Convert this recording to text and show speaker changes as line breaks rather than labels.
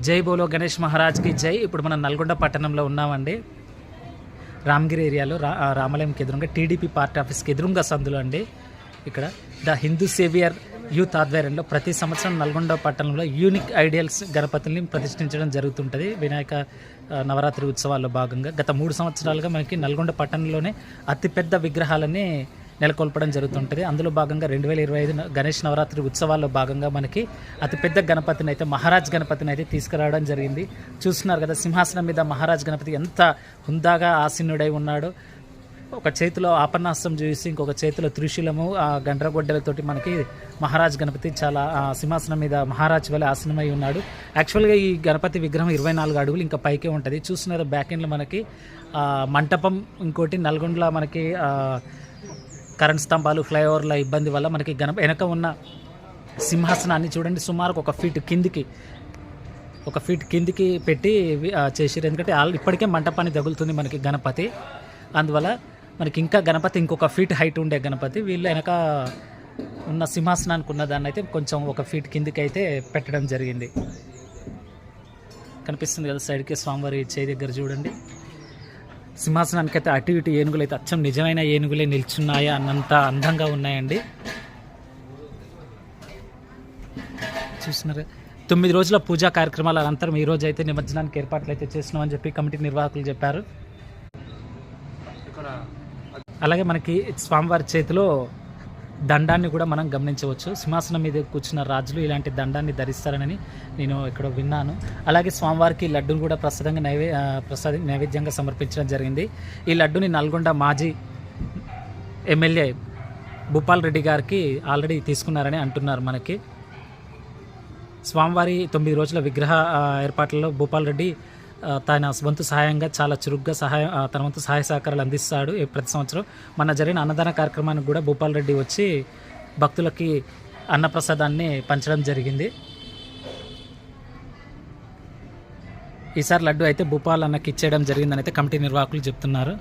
జై బోలో గణేష్ మహారాజ్కి జై. ఇప్పుడు మనం నల్గొండ పట్టణంలో ఉన్నామండి. రామగిరి ఏరియాలో రామాలయంకి ఎదురుగా టీడీపీ పార్టీ ఆఫీస్కి ఎదురుగా సందులో అండి. ఇక్కడ ద హిందూ సేవియర్ యూత్ ఆధ్వర్యంలో ప్రతి సంవత్సరం నల్గొండ పట్టణంలో యూనిక్ ఐడియల్స్ గణపతుల్ని ప్రతిష్ఠించడం జరుగుతుంటుంది. వినాయక నవరాత్రి ఉత్సవాల్లో భాగంగా గత 3 సంవత్సరాలుగా మనకి నల్గొండ పట్టణంలోనే అతిపెద్ద విగ్రహాలని నెలకొల్పడం జరుగుతుంటుంది. అందులో భాగంగా 2025 గణేష్ నవరాత్రి ఉత్సవాల్లో భాగంగా మనకి అతిపెద్ద గణపతిని అయితే మహారాజ్ గణపతిని అయితే తీసుకురావడం జరిగింది. చూస్తున్నారు కదా, సింహాసనం మీద మహారాజ్ గణపతి ఎంత హుందాగా ఆసీనుడై ఉన్నాడు. ఒక చేతిలో ఆపన్నాస్తం చూసి ఇంకొక చేతిలో త్రిశూలము గండ్రగొడ్డలతోటి మనకి మహారాజ్ గణపతి చాలా సింహాసనం మీద మహారాజ్ వల్ల ఆసనమై ఉన్నాడు. యాక్చువల్గా ఈ గణపతి విగ్రహం 24 అడుగులు ఇంకా పైకే ఉంటుంది. చూస్తున్నారు బ్యాక్ ఎండ్లో మనకి మంటపం, ఇంకోటి నల్గొండలో మనకి కరెంట్ స్తంభాలు, ఫ్లైఓవర్ల ఇబ్బంది వల్ల మనకి వెనక ఉన్న సింహాసనాన్ని చూడండి సుమారు ఒక ఫీట్ కిందికి పెట్టి చేసారు. ఎందుకంటే ఇప్పటికే మంటపాన్ని తగులుతుంది మనకి గణపతి. అందువల్ల మనకి ఇంకా గణపతి ఇంకొక ఫీట్ హైట్ ఉండే గణపతి వీళ్ళు వెనక ఉన్న సింహాసనానికి ఉన్న దాన్ని అయితే కొంచెం ఒక ఫీట్ కిందికి అయితే పెట్టడం జరిగింది. కనిపిస్తుంది కదా సైడ్కి స్వామివారి చేయి దగ్గర చూడండి. సింహాసనానికి అయితే అటు ఇటు ఏనుగులు అయితే అచ్చం నిజమైన ఏనుగులే నిల్చున్నాయా అన్నంత అందంగా ఉన్నాయండి. చూస్తున్నారు 9 రోజుల పూజా కార్యక్రమాల అనంతరం ఈరోజు అయితే నిమజ్జనానికి ఏర్పాట్లు అయితే చేస్తున్నామని చెప్పి కమిటీ నిర్వాహకులు చెప్పారు. అలాగే మనకి స్వామివారి చేతిలో దండాన్ని కూడా మనం గమనించవచ్చు. సింహాసనం మీద కూర్చున్న రాజులు ఇలాంటి దండాన్ని ధరిస్తారని నేను ఇక్కడ విన్నాను. అలాగే స్వామివారికి లడ్డూను కూడా నైవేద్యంగా సమర్పించడం జరిగింది. ఈ లడ్డూని నల్గొండ మాజీ ఎమ్మెల్యే భూపాల్ రెడ్డి గారికి ఆల్రెడీ తీసుకున్నారని అంటున్నారు. మనకి స్వామివారి 9 రోజుల విగ్రహ ఏర్పాట్లలో భూపాల్ రెడ్డి తన వంతు సహాయంగా చాలా చురుగ్గా తన వంతు సహాయ సహకారాలు అందిస్తాడు ప్రతి సంవత్సరం. మన జరిగిన అన్నదాన కార్యక్రమానికి కూడా భూపాల్ రెడ్డి వచ్చి భక్తులకి అన్నప్రసాదాన్ని పంచడం జరిగింది. ఈసారి లడ్డు అయితే భూపాల్ అన్నకి ఇచ్చేయడం జరిగిందని అయితే కమిటీ నిర్వాహకులు చెప్తున్నారు.